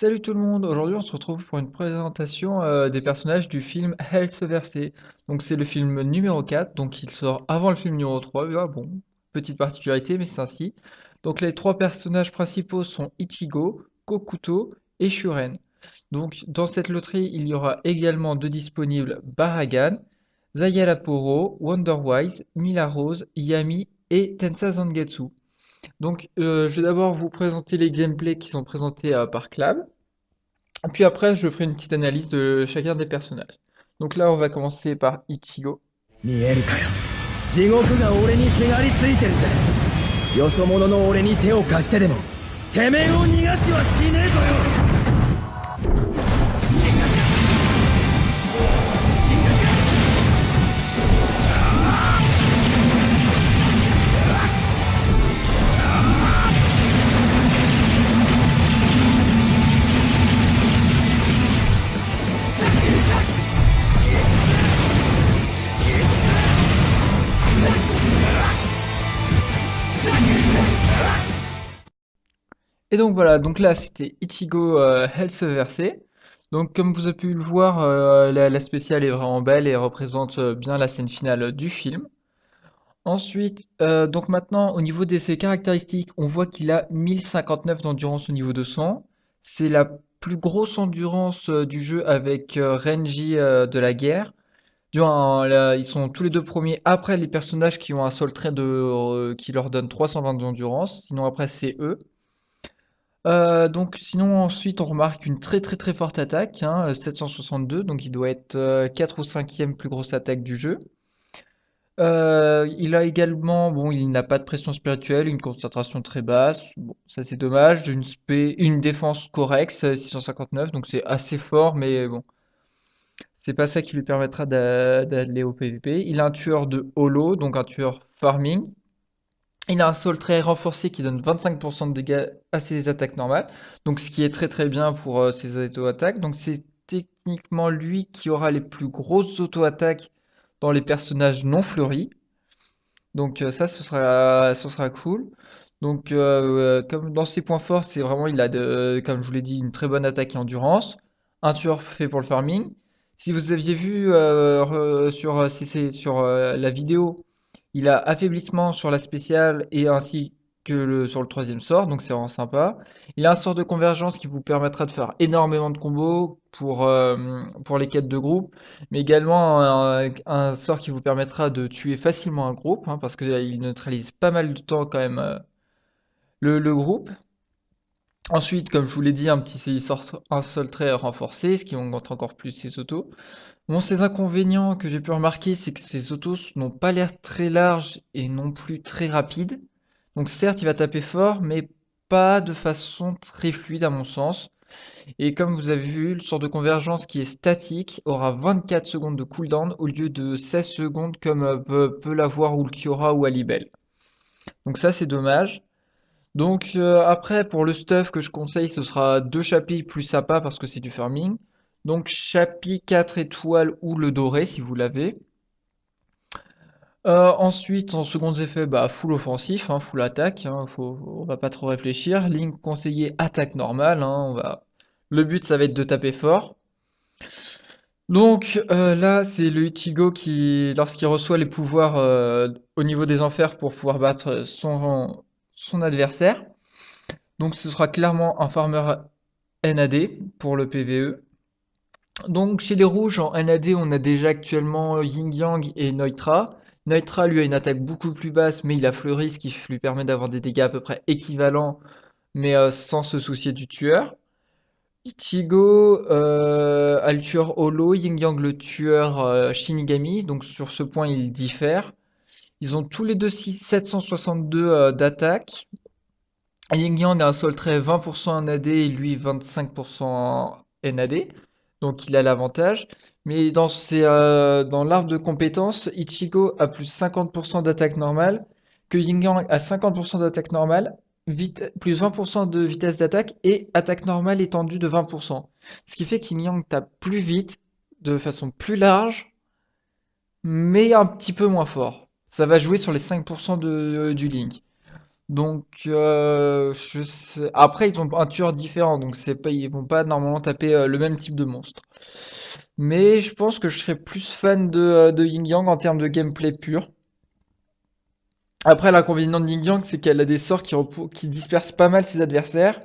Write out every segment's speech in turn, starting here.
Salut tout le monde, aujourd'hui on se retrouve pour une présentation des personnages du film Hellsverse. Donc c'est le film numéro 4, donc il sort avant le film numéro 3. Ah bon, petite particularité, mais c'est ainsi. Donc les trois personnages principaux sont Ichigo, Kokuto et Shuren. Donc dans cette loterie, il y aura également de disponibles Baragan, Zayalaporo, Wonderwise, Mila Rose, Yami et Tensa Zangetsu. Donc je vais d'abord vous présenter les gameplays qui sont présentés par Clab. Puis après, je ferai une petite analyse de chacun des personnages. Donc là, on va commencer par Ichigo. 見えるかよ。地獄が俺にすがりついてるぜ。よそ者の俺に手を貸してでもてめえを逃がしはしねえぞよ。Et donc voilà, donc là, c'était Ichigo Hellsverse. Donc comme vous avez pu le voir, la spéciale est vraiment belle et représente bien la scène finale du film. Ensuite, donc maintenant, au niveau de ses caractéristiques, on voit qu'il a 1059 d'endurance au niveau de sang. C'est la plus grosse endurance du jeu avec Renji de la guerre. Là, ils sont tous les deux premiers après les personnages qui ont un seul trait qui leur donne 320 d'endurance. Sinon après c'est eux. Donc sinon ensuite on remarque une très très très forte attaque, hein, 762, donc il doit être 4 ou cinquième plus grosse attaque du jeu. Il a également, bon, il n'a pas de pression spirituelle, une concentration très basse, bon, ça c'est dommage, une défense correcte, 659, donc c'est assez fort, mais bon, c'est pas ça qui lui permettra d'aller au PvP. Il a un tueur de holo, donc un tueur farming. Il a un sol très renforcé qui donne 25% de dégâts à ses attaques normales, donc ce qui est très très bien pour ses auto-attaques. Donc c'est techniquement lui qui aura les plus grosses auto-attaques dans les personnages non fleuris. Donc ça, ce sera cool. Donc comme dans ses points forts, c'est vraiment, comme je vous l'ai dit, une très bonne attaque et endurance. Un tueur fait pour le farming. Si vous aviez vu sur la vidéo, il a affaiblissement sur la spéciale et ainsi que sur le troisième sort, donc c'est vraiment sympa. Il a un sort de convergence qui vous permettra de faire énormément de combos pour les quêtes de groupe, mais également un sort qui vous permettra de tuer facilement un groupe, hein, parce qu'il neutralise pas mal de temps quand même le groupe. Ensuite, comme je vous l'ai dit, un seul trait renforcé, ce qui augmente encore plus ses autos. Bon, ces inconvénients que j'ai pu remarquer, c'est que ces autos n'ont pas l'air très larges et non plus très rapides. Donc certes, il va taper fort, mais pas de façon très fluide à mon sens. Et comme vous avez vu, le sort de convergence qui est statique aura 24 secondes de cooldown au lieu de 16 secondes comme peut l'avoir Ulquiorra ou Alibel. Donc ça, c'est dommage. Donc après, pour le stuff que je conseille, ce sera 2 chapis plus Sapa parce que c'est du farming. Donc chapi 4 étoiles ou le doré si vous l'avez. Ensuite, en secondes effets, bah, full offensif, hein, full attaque, hein, on va pas trop réfléchir. Ligne conseillée, attaque normale, hein, le but ça va être de taper fort. Donc là, c'est le Ichigo qui, lorsqu'il reçoit les pouvoirs au niveau des enfers pour pouvoir battre son adversaire. Donc ce sera clairement un farmer NAD pour le PvE. Donc chez les rouges en NAD, on a déjà actuellement Yin Yang et Neutra. Neutra lui a une attaque beaucoup plus basse, mais il a Fleuri, ce qui lui permet d'avoir des dégâts à peu près équivalents, mais sans se soucier du tueur. Ichigo a le tueur Holo, Yin Yang le tueur Shinigami, donc sur ce point ils diffèrent. Ils ont tous les deux 762 d'attaque. Yin Yang a un sol trait 20% en AD et lui 25% en NAD. Donc il a l'avantage. Mais dans l'arbre de compétences, Ichigo a plus 50% d'attaque normale, que Yin Yang a 50% d'attaque normale, plus 20% de vitesse d'attaque et attaque normale étendue de 20%. Ce qui fait qu'Yin Yang tape plus vite, de façon plus large, mais un petit peu moins fort. Ça va jouer sur les 5% du Link. Donc, je sais... Après, ils ont un tueur différent, donc c'est pas, ils vont pas normalement taper le même type de monstre. Mais je pense que je serais plus fan de Yin Yang en termes de gameplay pur. Après, l'inconvénient de Yin Yang, c'est qu'elle a des sorts qui dispersent pas mal ses adversaires,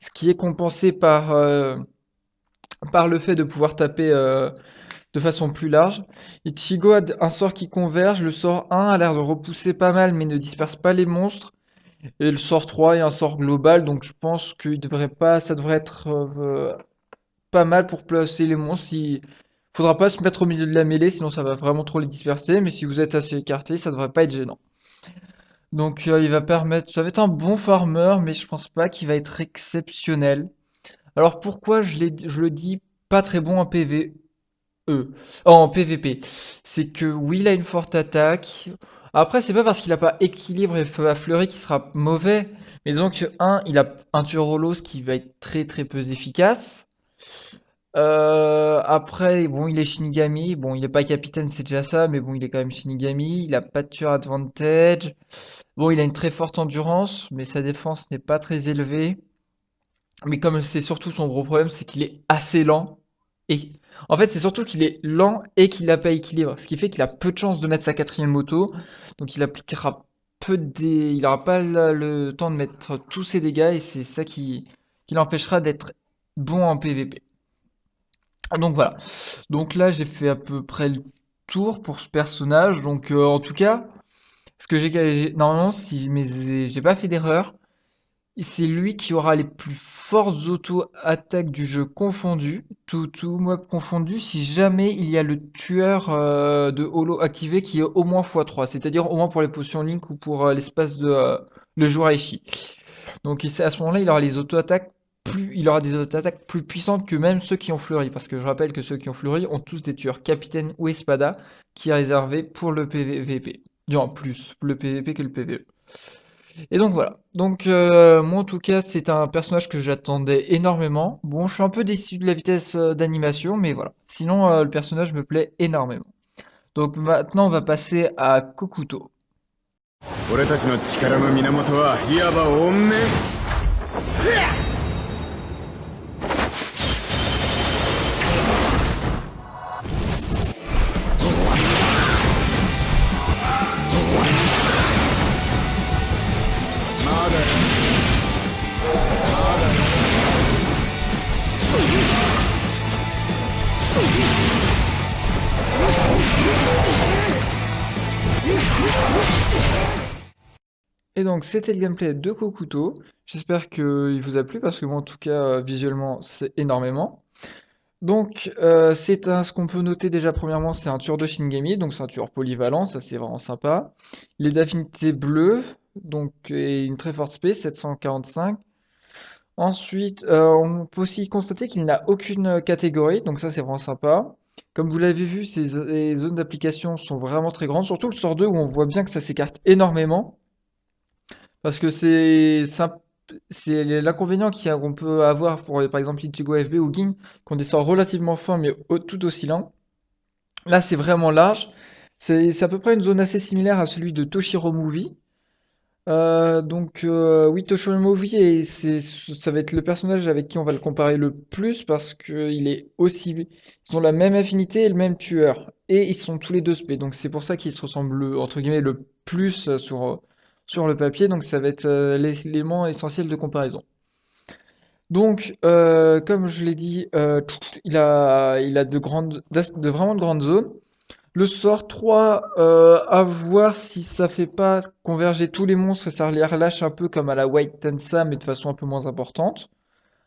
ce qui est compensé par le fait de pouvoir taper de façon plus large. Ichigo a un sort qui converge, le sort 1 a l'air de repousser pas mal, mais ne disperse pas les monstres. Et le sort 3 est un sort global, donc je pense qu'il devrait pas, ça devrait être pas mal pour placer les monstres. Faudra pas se mettre au milieu de la mêlée, sinon ça va vraiment trop les disperser. Mais si vous êtes assez écarté, ça devrait pas être gênant. Donc il va permettre, ça va être un bon farmer, mais je pense pas qu'il va être exceptionnel. Alors pourquoi je le dis pas très bon en PvE, en PvP? C'est que oui, il a une forte attaque. Après, c'est pas parce qu'il a pas équilibre et feu à fleurir qu'il sera mauvais. Mais disons que il a un tueur au ce qui va être très très peu efficace. Après, bon, il est Shinigami. Bon, il est pas capitaine, c'est déjà ça, mais bon, il est quand même Shinigami. Il a pas de tueur advantage. Bon, il a une très forte endurance, mais sa défense n'est pas très élevée. Mais comme c'est surtout son gros problème, c'est qu'il est assez lent. Et en fait, c'est surtout qu'il est lent et qu'il n'a pas équilibre. Ce qui fait qu'il a peu de chances de mettre sa quatrième moto. Donc il appliquera il n'aura pas le temps de mettre tous ses dégâts et c'est ça qui l'empêchera d'être bon en PvP. Donc voilà. Donc là, j'ai fait à peu près le tour pour ce personnage. Donc en tout cas, ce que normalement, si j'ai pas fait d'erreur, c'est lui qui aura les plus fortes auto-attaques du jeu confondues, tout mob confondu, si jamais il y a le tueur de holo activé qui est au moins x3, c'est-à-dire au moins pour les potions Link ou pour l'espace de le joueur Aishi. Donc à ce moment-là, il aura des auto-attaques plus puissantes que même ceux qui ont fleuri, parce que je rappelle que ceux qui ont fleuri ont tous des tueurs capitaine ou espada qui est réservé pour le PVP. Genre plus le PVP que le PVE. Et donc voilà. Donc moi en tout cas c'est un personnage que j'attendais énormément. Bon je suis un peu déçu de la vitesse d'animation mais voilà. Sinon le personnage me plaît énormément. Donc maintenant on va passer à Kokuto. 俺たちの力の源はいわば怨念。まだ。Et donc c'était le gameplay de Kokuto. J'espère qu'il vous a plu parce que moi en tout cas visuellement c'est énormément. Donc ce qu'on peut noter déjà premièrement c'est un tueur de Shinigami, donc c'est un tueur polyvalent, ça c'est vraiment sympa. Il est d'affinité bleue, donc et une très forte spé, 745. Ensuite, on peut aussi constater qu'il n'a aucune catégorie, donc ça c'est vraiment sympa. Comme vous l'avez vu, les zones d'application sont vraiment très grandes, surtout le sort 2 où on voit bien que ça s'écarte énormément, parce que c'est l'inconvénient qu'on peut avoir pour par exemple Ichigo FB ou Ging, qui ont des sorts relativement fins mais tout aussi lents. Là c'est vraiment large, c'est à peu près une zone assez similaire à celui de Toshiro Movie. Oui, Toshiro Movie, et ça va être le personnage avec qui on va le comparer le plus parce qu'il est aussi, ils ont la même affinité et le même tueur, et ils sont tous les deux spé, donc c'est pour ça qu'ils se ressemblent entre guillemets le plus sur le papier, donc ça va être l'élément essentiel de comparaison. Donc, comme je l'ai dit, il a de vraiment de grandes zones. Le sort 3, à voir si ça fait pas converger tous les monstres et ça les relâche un peu comme à la White Tensa, mais de façon un peu moins importante.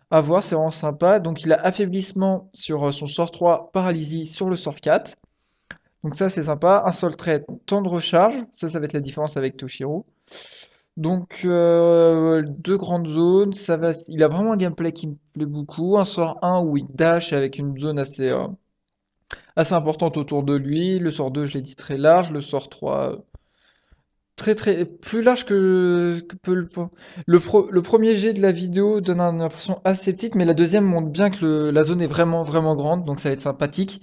À voir, c'est vraiment sympa. Donc il a affaiblissement sur son sort 3, paralysie sur le sort 4. Donc ça c'est sympa. Un seul trait, temps de recharge. Ça va être la différence avec Toshiro. Donc deux grandes zones, il a vraiment un gameplay qui me plaît beaucoup. Un sort 1 où il dash avec une zone assez importante autour de lui. Le sort 2, je l'ai dit, très large. Le sort 3, très très plus large que peut le premier jet de la vidéo donne une impression assez petite, mais la deuxième montre bien que la zone est vraiment vraiment grande, donc ça va être sympathique.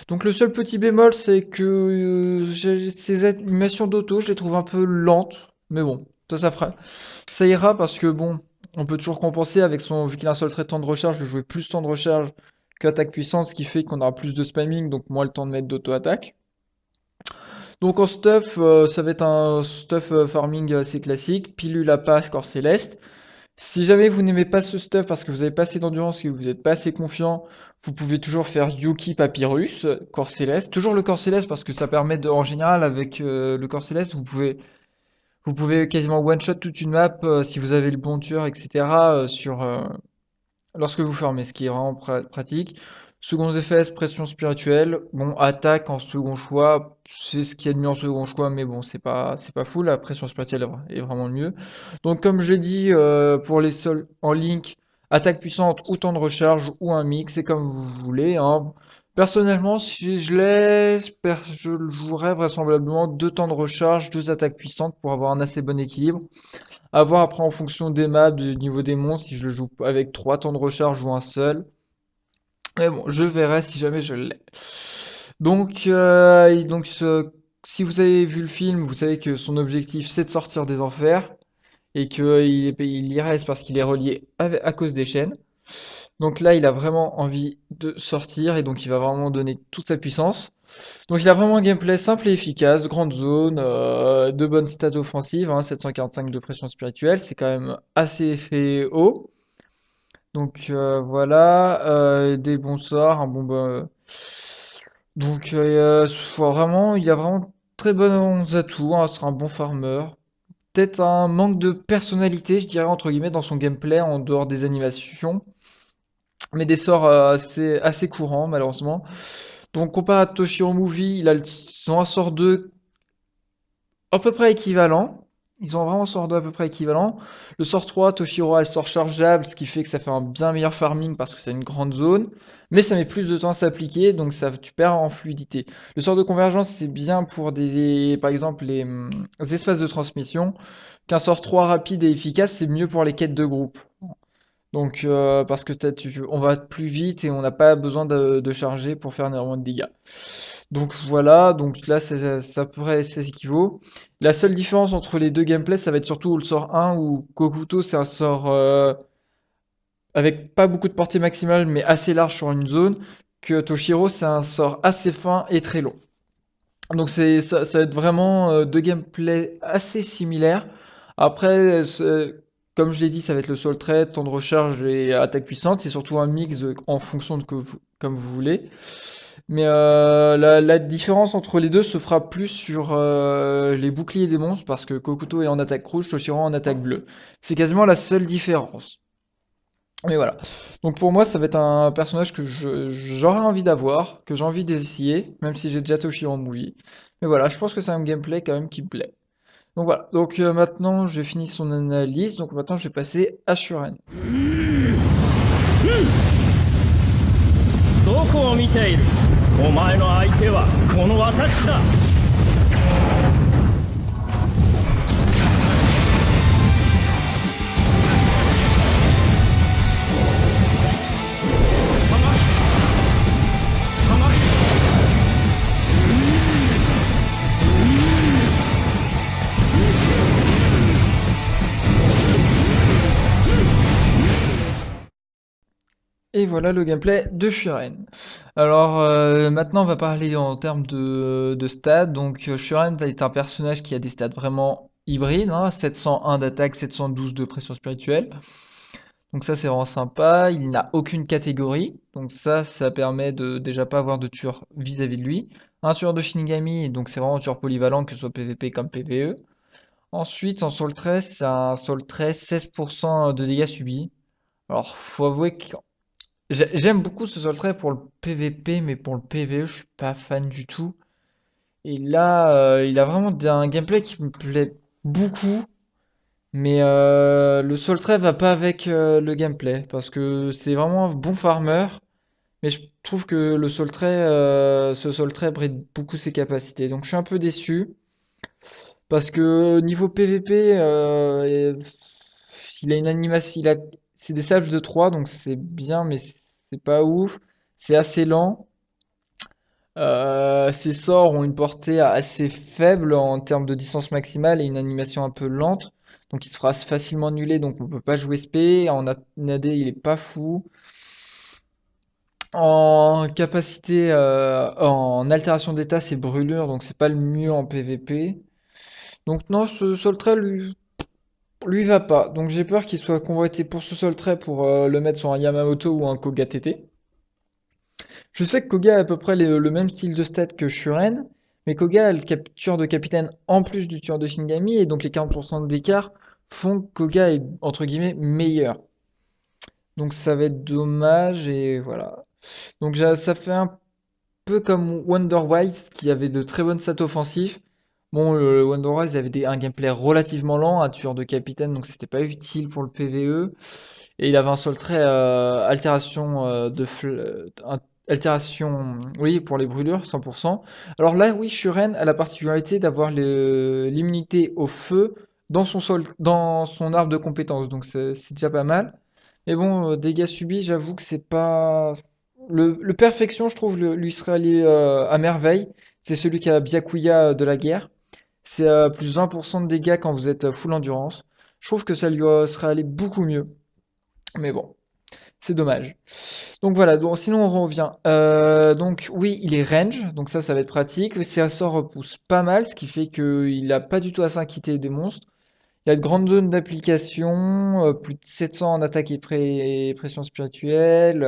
Donc le seul petit bémol, c'est que ces animations d'auto, je les trouve un peu lentes, mais bon, Ça ira parce que bon, on peut toujours compenser avec son, vu qu'il a un seul trait de temps de recharge, de jouer plus de temps de recharge qu'attaque puissante, ce qui fait qu'on aura plus de spamming, donc moins le temps de mettre d'auto-attaque. Donc en stuff, ça va être un stuff farming assez classique, pilule à pas, corps céleste. Si jamais vous n'aimez pas ce stuff parce que vous n'avez pas assez d'endurance et que vous n'êtes pas assez confiant, vous pouvez toujours faire Yuki Papyrus, corps céleste. Toujours le corps céleste parce que ça permet de, en général, avec le corps céleste, vous pouvez quasiment one-shot toute une map si vous avez le bon tueur, etc. Lorsque vous farmez, ce qui est vraiment pratique. Second effet, pression spirituelle. Bon, attaque en second choix, c'est ce qu'il y a de mieux en second choix, mais bon, c'est pas fou. La pression spirituelle est vraiment le mieux. Donc, comme j'ai dit, pour les sols en link, attaque puissante ou temps de recharge ou un mix, c'est comme vous voulez, hein. Personnellement, si je laisse, je le jouerais vraisemblablement 2 temps de recharge, 2 attaques puissantes pour avoir un assez bon équilibre. À voir après en fonction des maps, du niveau des monstres, si je le joue avec 3 temps de recharge ou un seul. Mais bon, je verrai si jamais je l'ai. Donc, si vous avez vu le film, vous savez que son objectif c'est de sortir des enfers et qu'il y reste parce qu'il est relié à cause des chaînes. Donc là, il a vraiment envie de sortir et donc il va vraiment donner toute sa puissance. Donc il a vraiment un gameplay simple et efficace, grande zone, de bonnes stats offensives, hein, 745 de pression spirituelle, c'est quand même assez fait haut. Donc voilà, des bons sorts, un bon... Donc vraiment, il a vraiment très bons atouts, hein, c'est un bon farmer. Peut-être un manque de personnalité, je dirais, entre guillemets, dans son gameplay, en dehors des animations. Mais des sorts assez courants, malheureusement. Donc comparé à Toshiro Movie, ils ont un sort 2 à peu près équivalent. Ils ont vraiment un sort 2 à peu près équivalent. Le sort 3, Toshiro a le sort chargeable, ce qui fait que ça fait un bien meilleur farming parce que c'est une grande zone. Mais ça met plus de temps à s'appliquer, donc tu perds en fluidité. Le sort de convergence, c'est bien pour par exemple, les espaces de transmission. Qu'un sort 3 rapide et efficace, c'est mieux pour les quêtes de groupe. Donc, parce que on va plus vite et on n'a pas besoin de charger pour faire énormément de dégâts. Donc voilà, donc là ça pourrait ça s'équivaut. La seule différence entre les deux gameplays, ça va être surtout le sort 1 où Kokuto c'est un sort avec pas beaucoup de portée maximale mais assez large sur une zone, que Toshiro c'est un sort assez fin et très long. Donc ça va être vraiment deux gameplays assez similaires. Après, comme je l'ai dit, ça va être le soul trade, temps de recharge et attaque puissante. C'est surtout un mix en fonction de comme vous voulez. Mais la différence entre les deux se fera plus sur les boucliers des monstres parce que Kokuto est en attaque rouge, Toshiro en attaque bleue. C'est quasiment la seule différence. Mais voilà. Donc pour moi, ça va être un personnage que j'aurais envie d'avoir, que j'ai envie d'essayer, même si j'ai déjà Toshiro en movie. Mais voilà, je pense que c'est un gameplay quand même qui me plaît. Donc voilà. Donc maintenant, j'ai fini son analyse. Donc maintenant, je vais passer à Shuren. どこを見ている？お前の相手はこの私だ。Et voilà le gameplay de Shuren. Alors maintenant on va parler en termes de stats. Donc Shuren est un personnage qui a des stats vraiment hybrides, hein, 701 d'attaque, 712 de pression spirituelle. Donc ça c'est vraiment sympa. Il n'a aucune catégorie. Donc ça permet de déjà pas avoir de tueur vis-à-vis de lui. Un tueur de Shinigami, donc c'est vraiment un tueur polyvalent que ce soit PVP comme PVE. Ensuite en Soul 13, c'est un Soul 13, 16% de dégâts subis. Alors faut avouer que j'aime beaucoup ce Soltrait pour le PVP, mais pour le PVE, je suis pas fan du tout. Et là, il a vraiment un gameplay qui me plaît beaucoup, mais le Soltrait va pas avec le gameplay, parce que c'est vraiment un bon farmer, mais je trouve que ce Soltrait bride beaucoup ses capacités. Donc je suis un peu déçu, parce que niveau PVP, il a une animation, c'est des sables de 3, donc c'est bien, mais c'est pas ouf. C'est assez lent. Ses sorts ont une portée assez faible en termes de distance maximale et une animation un peu lente. Donc il se fera facilement annuler, donc on peut pas jouer SP. En AD, il est pas fou. En capacité, en altération d'état, c'est brûlure, donc c'est pas le mieux en PVP. Donc non, ce seul trait lui va pas. Donc j'ai peur qu'il soit convoité pour ce seul trait pour le mettre sur un Yamamoto ou un Koga TT. Je sais que Koga a à peu près le même style de stat que Shuren, mais Koga a le tueur de capitaine en plus du tueur de Shinigami, et donc les 40% d'écart font que Koga est entre guillemets meilleur. Donc ça va être dommage, et voilà. Donc ça fait un peu comme Wonderwise qui avait de très bonnes stats offensives. Bon, le Wonderwise avait un gameplay relativement lent, un tueur de capitaine, donc c'était pas utile pour le PvE. Et il avait un seul trait, altération altération, oui, pour les brûlures, 100%. Alors là, oui, Shuren a la particularité d'avoir l'immunité au feu dans son arbre de compétences, donc c'est déjà pas mal. Mais bon, dégâts subis, j'avoue que c'est pas. Le perfection, je trouve, lui serait allé à merveille. C'est celui qui a Byakuya de la guerre. C'est plus 20% de dégâts quand vous êtes full endurance. Je trouve que ça lui serait allé beaucoup mieux. Mais bon, c'est dommage. Donc voilà, donc, sinon on revient. Donc oui, il est range, donc ça va être pratique. Ses sorts repoussent pas mal, ce qui fait qu'il n'a pas du tout à s'inquiéter des monstres. Il y a de grandes zones d'application, plus de 700 en attaque et pression spirituelle.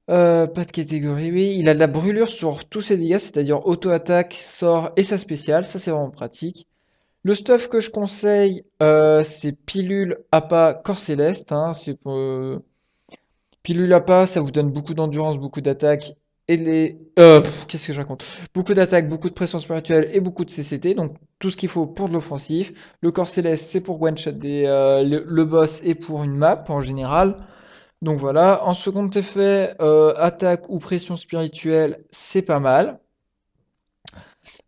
Pas de catégorie, oui. Il a de la brûlure sur tous ses dégâts, c'est-à-dire auto-attaque, sort et sa spéciale. Ça, c'est vraiment pratique. Le stuff que je conseille, c'est pilule APA corps céleste. Hein, pilule APA, ça vous donne beaucoup d'endurance, beaucoup d'attaque et qu'est-ce que je raconte? Beaucoup d'attaque, beaucoup de pression spirituelle et beaucoup de CCT. Donc tout ce qu'il faut pour de l'offensif. Le corps céleste, c'est pour one shot le boss et pour une map en général. Donc voilà. En second effet, attaque ou pression spirituelle, c'est pas mal.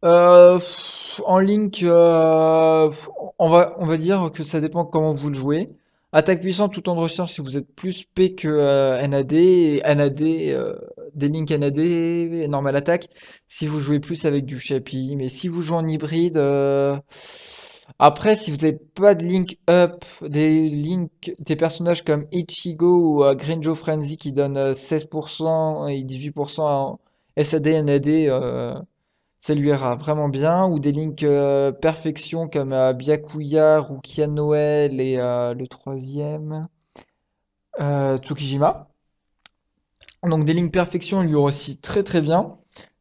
En Link, on va dire que ça dépend comment vous le jouez. Attaque puissante tout temps de recherche si vous êtes plus P que NAD, et NAD, des Link NAD, normal attaque, si vous jouez plus avec du Chapi. Mais si vous jouez en hybride, après, si vous n'avez pas de Link Up, des personnages comme Ichigo ou Green Frenzy qui donnent 16% et 18% en SAD, NAD, ça lui ira vraiment bien. Ou des links perfection comme Byakuya, Rukia Noël et le troisième, Tsukijima. Donc des links perfection lui ira aussi très très bien.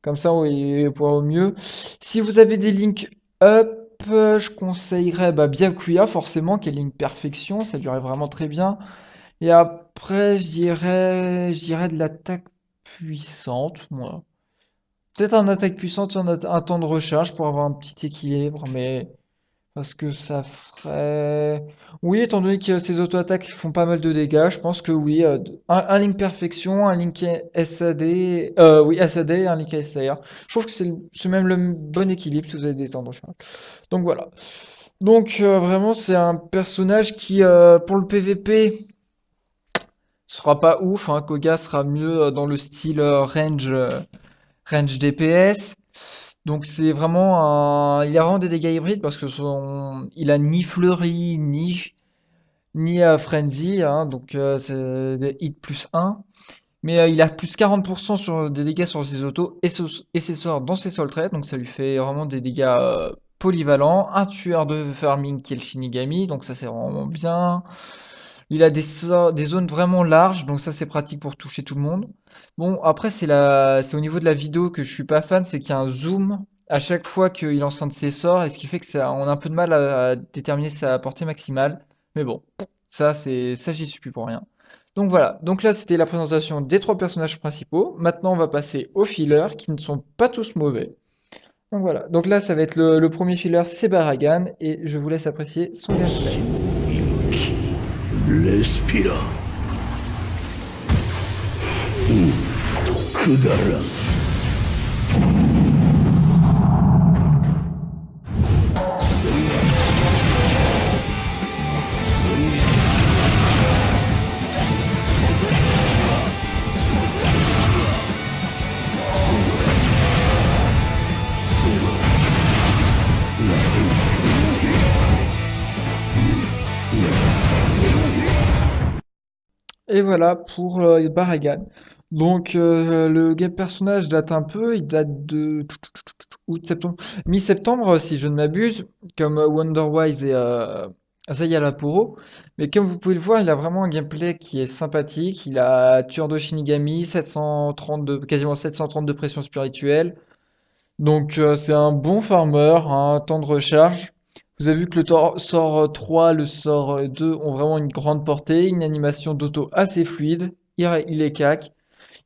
Comme ça, il pourra au mieux. Si vous avez des links up, je conseillerais Byakuya forcément, qui est link perfection. Ça lui irait vraiment très bien. Et après, je dirais de l'attaque puissante, moi. Peut-être un attaque puissante et un temps de recharge pour avoir un petit équilibre, mais parce que ça ferait. Oui, étant donné que ces auto-attaques font pas mal de dégâts, je pense que oui. Un Link Perfection, un Link SAD, oui, SAD et un Link SAR. Je trouve que c'est même le bon équilibre si vous avez des temps de recharge. Donc voilà. Donc vraiment, c'est un personnage qui, pour le PVP, sera pas ouf. Hein. Koga sera mieux dans le style range DPS. Donc c'est vraiment il a vraiment des dégâts hybrides parce que il a ni Fleury ni Frenzy, hein, donc c'est des hits plus 1. Mais il a plus 40% sur des dégâts sur ses autos et ses sorts dans ses soul traits, donc ça lui fait vraiment des dégâts polyvalents. Un tueur de farming qui est le Shinigami, donc ça c'est vraiment bien. Il a des zones vraiment larges, donc ça c'est pratique pour toucher tout le monde. Bon, après c'est au niveau de la vidéo que je suis pas fan, c'est qu'il y a un zoom à chaque fois qu'il lance un de ses sorts, et ce qui fait que on a un peu de mal à déterminer sa portée maximale. Mais bon, ça j'y suis plus pour rien. Donc voilà, donc là c'était la présentation des trois personnages principaux. Maintenant on va passer aux fillers qui ne sont pas tous mauvais. Donc voilà, donc là ça va être le premier filler, c'est Baragan, et je vous laisse apprécier son gameplay. レスピラくだらん Et voilà pour Baragan. Donc le game personnage date un peu, il date de août, septembre, mi-septembre si je ne m'abuse, comme Wonderwise et Zaya Laporo. Mais comme vous pouvez le voir, il a vraiment un gameplay qui est sympathique. Il a tueur de Shinigami, 732, quasiment 730 de pression spirituelle. Donc c'est un bon farmer, un temps de recharge. Vous avez vu que sort 3, le sort 2 ont vraiment une grande portée, une animation d'auto assez fluide. Il est cac.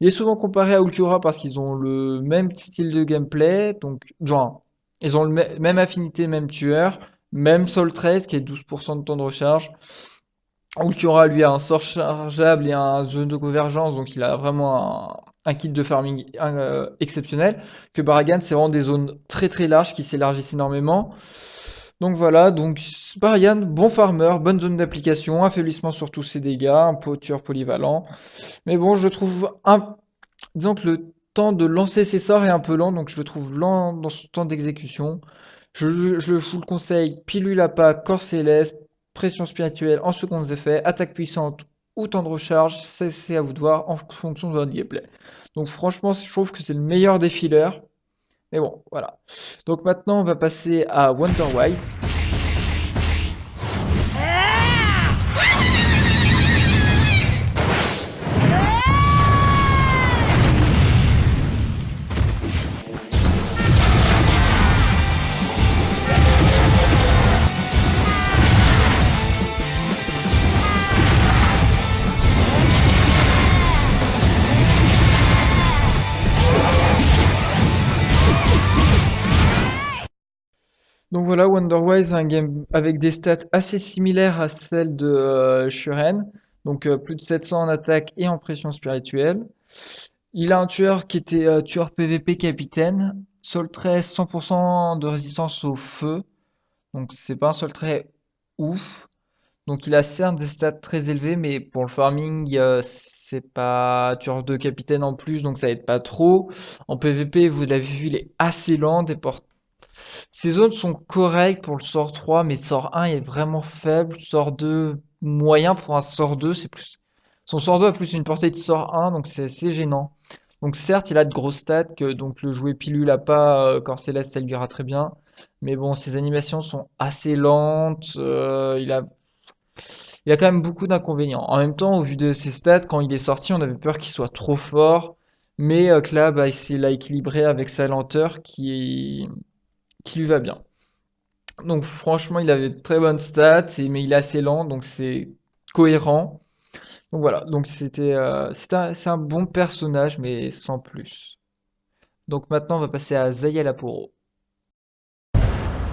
Il est souvent comparé à Ulquiorra parce qu'ils ont le même style de gameplay. Donc, genre, ils ont le même affinité, même tueur, même soul trade qui est 12% de temps de recharge. Ulquiorra, lui, a un sort chargeable et un zone de convergence, donc il a vraiment un kit de farming exceptionnel. Que Baragan, c'est vraiment des zones très très larges qui s'élargissent énormément. Donc voilà, donc Baragan, bon farmer, bonne zone d'application, affaiblissement sur tous ses dégâts, un tueur polyvalent. Mais bon, je le trouve disons que le temps de lancer ses sorts est un peu lent, donc je le trouve lent dans son temps d'exécution. Je vous le conseille, pilule à pas, corps céleste, pression spirituelle en secondes effets, attaque puissante ou temps de recharge, c'est à vous de voir en fonction de votre gameplay. Donc franchement, je trouve que c'est le meilleur des fillers. Mais bon, voilà. Donc maintenant, on va passer à Wonderwise. Donc voilà, Wonderwise, un game avec des stats assez similaires à celles de Shuren. Donc plus de 700 en attaque et en pression spirituelle. Il a un tueur qui était tueur PVP capitaine. Sol 13, 100% de résistance au feu. Donc c'est pas un sol très ouf. Donc il a certes des stats très élevés, mais pour le farming, c'est pas tueur de capitaine en plus, donc ça aide pas trop. En PVP, vous l'avez vu, il est assez lent, ces zones sont correctes pour le sort 3, mais le sort 1 est vraiment faible. Sort 2, moyen pour un sort 2, c'est plus. Son sort 2 a plus une portée de sort 1, donc c'est assez gênant. Donc certes, il a de grosses stats, que donc le jouer pilule à pas corps céleste, ça lui ira très bien. Mais bon, ses animations sont assez lentes. Il a quand même beaucoup d'inconvénients. En même temps, au vu de ses stats, quand il est sorti, on avait peur qu'il soit trop fort. Mais que là, bah, il l'a équilibré avec sa lenteur qui lui va bien. Donc franchement, il avait de très bonnes stats, mais il est assez lent, donc c'est cohérent. Donc voilà, donc c'est un bon personnage, mais sans plus. Donc maintenant, on va passer à Zaya Laporo.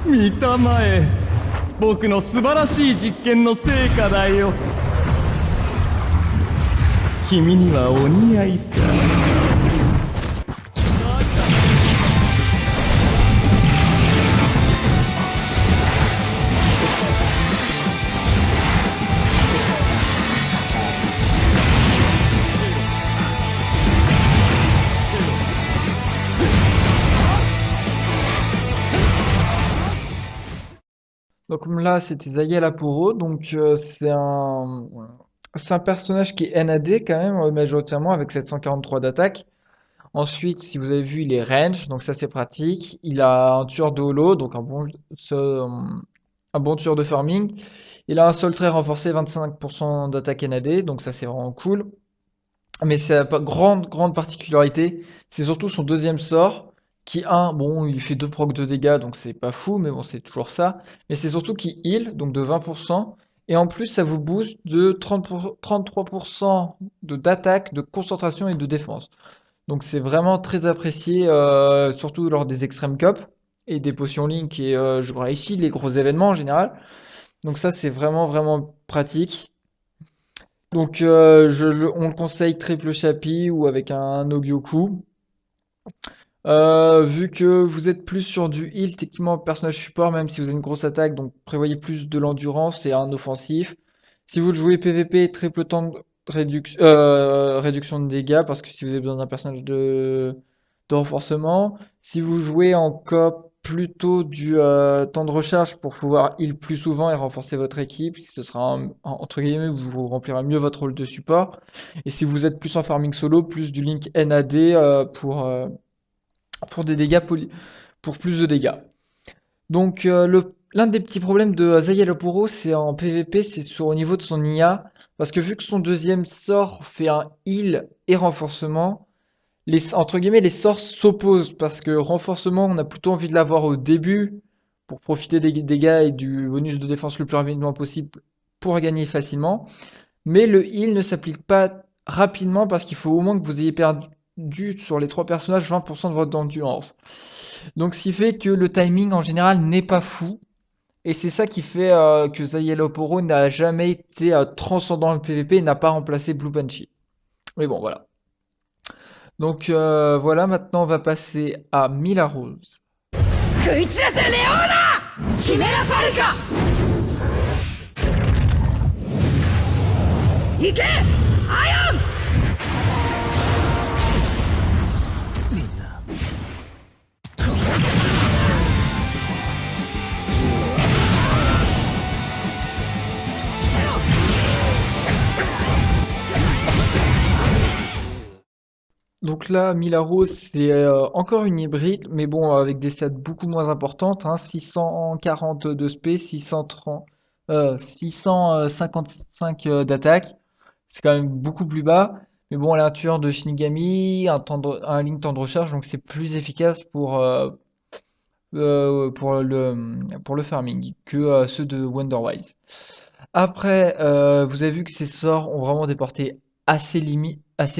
見たまえ僕の素晴らしい実験の成果だよ君にはお似合いさDonc comme là, c'était Zaya Laporo, donc c'est un personnage qui est NAD quand même, majoritairement avec 743 d'attaque. Ensuite, si vous avez vu, il est range, donc ça c'est pratique. Il a un tueur de holo, donc un bon tueur de farming. Il a un sol très renforcé, 25% d'attaque NAD, donc ça c'est vraiment cool. Mais sa grande particularité, c'est surtout son deuxième sort, qui bon, il fait 2 procs de dégâts, donc c'est pas fou, mais bon, c'est toujours ça. Mais c'est surtout qu'il heal, donc de 20%, et en plus, ça vous booste de 33% d'attaque, de concentration et de défense. Donc c'est vraiment très apprécié, surtout lors des Extreme Cup et des potions Link et je crois ici les gros événements en général. Donc ça c'est vraiment pratique. Donc on le conseille triple chapi ou avec un Ogyoku. Vu que vous êtes plus sur du heal, techniquement personnage support, même si vous avez une grosse attaque, donc prévoyez plus de l'endurance et un offensif. Si vous le jouez PVP, triple temps de réduction de dégâts, parce que si vous avez besoin d'un personnage de renforcement. Si vous jouez en coop, plutôt du temps de recharge pour pouvoir heal plus souvent et renforcer votre équipe. Ce sera entre guillemets, vous remplirez mieux votre rôle de support. Et si vous êtes plus en farming solo, plus du Link NAD pour des dégâts pour plus de dégâts. Donc l'un des petits problèmes de Zayaloporo, c'est en PvP, au niveau de son IA. Parce que vu que son deuxième sort fait un heal et renforcement, entre guillemets, les sorts s'opposent. Parce que renforcement, on a plutôt envie de l'avoir au début pour profiter des dégâts et du bonus de défense le plus rapidement possible pour gagner facilement. Mais le heal ne s'applique pas rapidement parce qu'il faut au moins que vous ayez perdu sur les trois personnages 20% de votre endurance. Donc ce qui fait que le timing en général n'est pas fou. Et c'est ça qui fait que Zayeloporo n'a jamais été transcendant dans le PvP et n'a pas remplacé Blue Banshee. Mais bon, voilà. Donc voilà, maintenant on va passer à Mila Rose. 食い散らせレオーナキメラパルカ行けアイオン Donc là, Mila Rose, c'est encore une hybride, mais bon, avec des stats beaucoup moins importantes, hein, 640 de spé, 655 d'attaque. C'est quand même beaucoup plus bas. Mais bon, elle a un tueur de Shinigami, un Link temps de recharge, donc c'est plus efficace pour le farming que ceux de Wonderwise. Après, vous avez vu que ces sorts ont vraiment des portées assez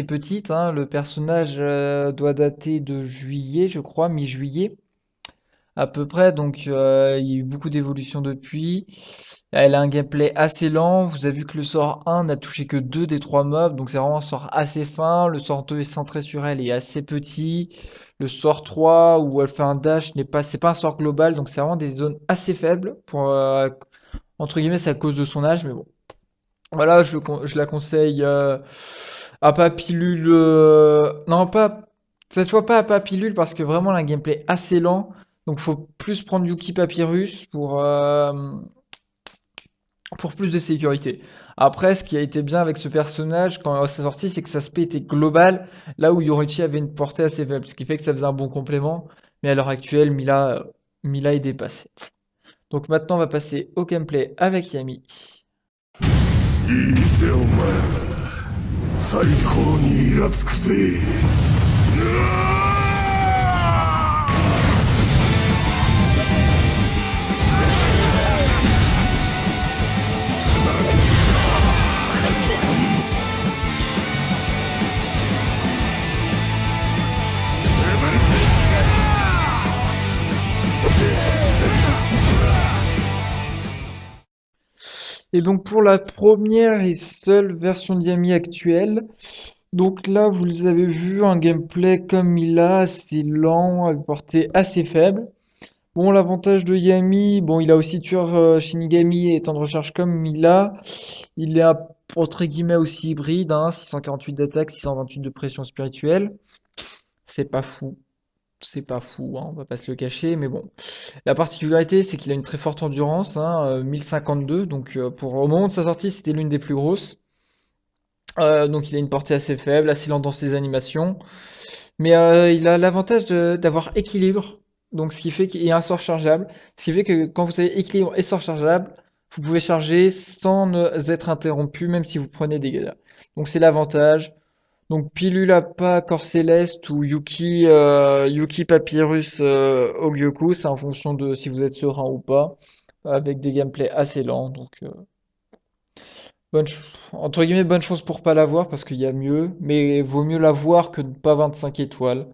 petites, hein. Le personnage doit dater de juillet, je crois, mi-juillet à peu près. Donc il y a eu beaucoup d'évolutions depuis. Elle a un gameplay assez lent. Vous avez vu que le sort 1 n'a touché que 2 des 3 mobs, donc c'est vraiment un sort assez fin. Le sort 2 est centré sur elle et assez petit. Le sort 3 où elle fait un dash c'est pas un sort global, donc c'est vraiment des zones assez faibles pour entre guillemets, c'est à cause de son âge, mais bon. Voilà, je la conseille à pas pilule. Non, pas. Cette fois pas à pas pilule parce que vraiment, elle a un gameplay assez lent. Donc, faut plus prendre Yuki Papyrus pour plus de sécurité. Après, ce qui a été bien avec ce personnage quand c'est sorti, c'est que sa spé était globale, là où Yorichi avait une portée assez faible, ce qui fait que ça faisait un bon complément. Mais à l'heure actuelle, Mila est dépassée. Donc maintenant, on va passer au gameplay avec Yami. いいぜお前ら最高にイラつくぜ。Et donc pour la première et seule version d'Yami actuelle, donc là vous les avez vu, un gameplay comme il a, assez lent, avec portée assez faible. Bon, l'avantage de Yami, bon il a aussi tueur Shinigami et temps de recharge comme il a. Il est entre guillemets aussi hybride, hein, 648 d'attaque, 628 de pression spirituelle. C'est pas fou. C'est pas fou, hein, on va pas se le cacher, mais bon. La particularité, c'est qu'il a une très forte endurance, hein, 1052, donc pour au moment de sa sortie, c'était l'une des plus grosses. Donc il a une portée assez faible, assez lent dans ses animations, mais il a l'avantage d'avoir équilibre, donc ce qui fait qu'il y a un sort chargeable, ce qui fait que quand vous avez équilibre et sort chargeable, vous pouvez charger sans ne être interrompu, même si vous prenez des dégâts. Donc c'est l'avantage. Donc Pilule Appa, Corps Céleste ou Yuki Papyrus Ogyoku, c'est en fonction de si vous êtes serein ou pas, avec des gameplays assez lents. Donc entre guillemets bonne chance pour pas l'avoir parce qu'il y a mieux, mais vaut mieux l'avoir que de pas 25 étoiles.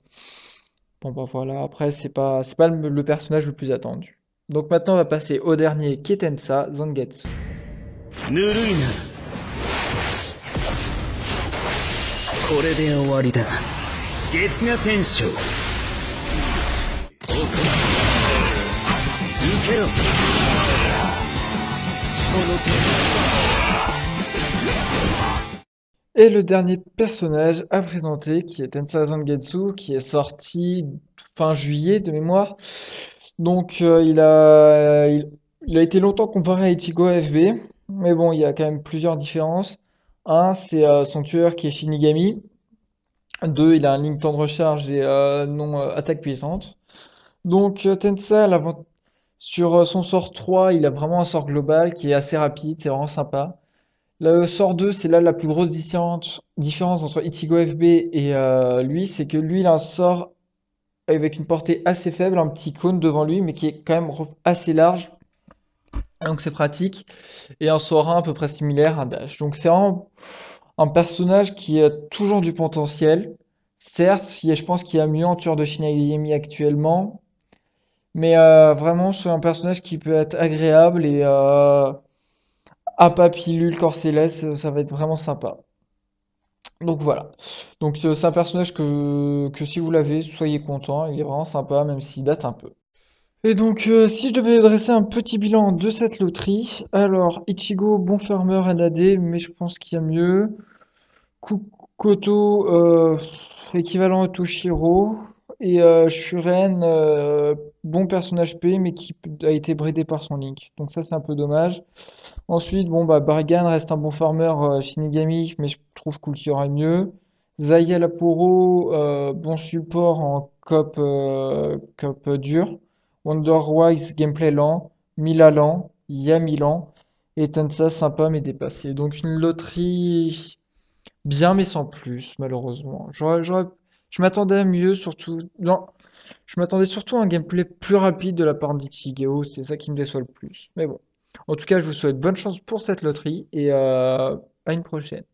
Bon bah voilà, après c'est pas le personnage le plus attendu. Donc maintenant on va passer au dernier Ketensa Zangetsu. ぬるいなこれで終わりだ月が天章行けろその手 Et le dernier personnage à présenter, qui est Tensa Zangetsu, qui est sorti fin juillet de mémoire. Donc il a été longtemps comparé à Ichigo FB, mais bon, il y a quand même plusieurs différences. Un, c'est son tueur qui est Shinigami. Deux, il a un ligne temps de recharge et non attaque puissante. Donc Tensa, sur son sort 3, il a vraiment un sort global qui est assez rapide, c'est vraiment sympa. Le sort 2, c'est là la plus grosse différence entre Ichigo FB et lui, c'est que lui, il a un sort avec une portée assez faible, un petit cône devant lui, mais qui est quand même assez large, donc c'est pratique. Et un sort 1 à peu près similaire, un dash. Donc c'est vraiment un personnage qui a toujours du potentiel. Certes, je pense qu'il y a mieux en tueur de Shinigami actuellement, mais vraiment c'est un personnage qui peut être agréable et à pas pilule, corps céleste, ça va être vraiment sympa. Donc voilà. Donc c'est un personnage que si vous l'avez, soyez content, il est vraiment sympa, même s'il date un peu. Et donc, si je devais dresser un petit bilan de cette loterie, alors Ichigo, bon farmer NAD, mais je pense qu'il y a mieux. Koto, équivalent à Toshiro. Et Shuren, bon personnage P, mais qui a été bridé par son Link. Donc ça, c'est un peu dommage. Ensuite, bon, bah, Bargan reste un bon farmer Shinigami, mais je trouve qu'il y aura mieux. Zaya Laporo, bon support en cop dur. Wonderwise, gameplay lent. Mila lent. Yami lent. Et Tensa, sympa mais dépassé. Donc une loterie bien mais sans plus, malheureusement. Je m'attendais à mieux, surtout. Non, je m'attendais surtout à un gameplay plus rapide de la part d'Ichigeo, c'est ça qui me déçoit le plus. Mais bon. En tout cas, je vous souhaite bonne chance pour cette loterie et à une prochaine.